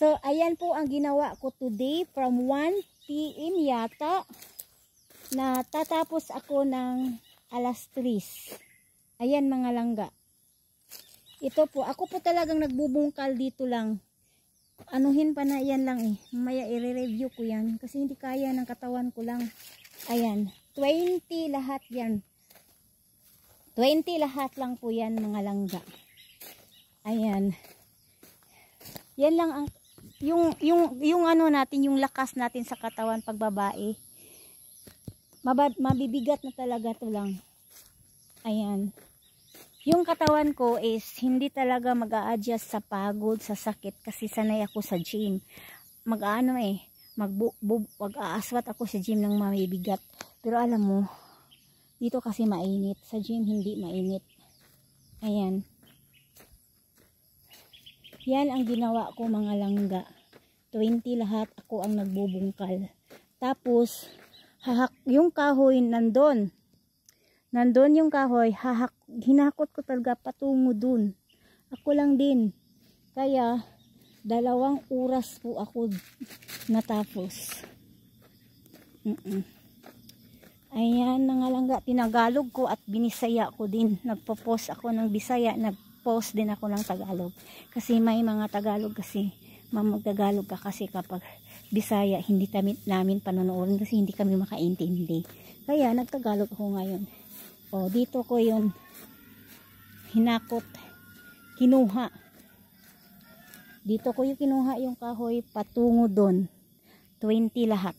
So, ayan po ang ginawa ko today from 1 PM yata. Na tatapos ako ng alas 3. Ayan mga langga. Ito po, ako po talagang nagbubungkal dito lang. Anuhin pa na yan lang eh. Mamaya i-review ko yan. Kasi hindi kaya ng katawan ko lang. Ayan. 20 lahat yan. 20 lahat lang po yan mga langga. Ayan. Yan lang ang yung ano natin, yung lakas natin sa katawan pag babae. Mabibigat na talaga to lang. Ayan. Yung katawan ko is hindi talaga mag-a-adjust sa pagod, sa sakit kasi sanay ako sa gym. Mag-aaswat ako sa gym ng mabibigat. Pero alam mo, dito kasi mainit. Sa gym hindi mainit. Ayan. Yan ang ginawa ko mga langga. 20 lahat ako ang nagbubungkal. Tapos, yung kahoy nandun yung kahoy, hinakot ko talaga patungo dun. Ako lang din. Kaya 2 oras po ako natapos. Ayan na nga langga, tinagalog ko at binisaya ko din. Nagpo-post ako ng Bisaya, nag-post din ako ng Tagalog. Kasi may mga Tagalog kasi, magtagalog ka kasi kapag Bisaya, hindi namin panonoodin kasi hindi kami makaintindi. Kaya nagtagalog ako ngayon. O, dito ko yun hinakot, kinuha. Dito ko yung kinuha yung kahoy patungo doon. 20 lahat.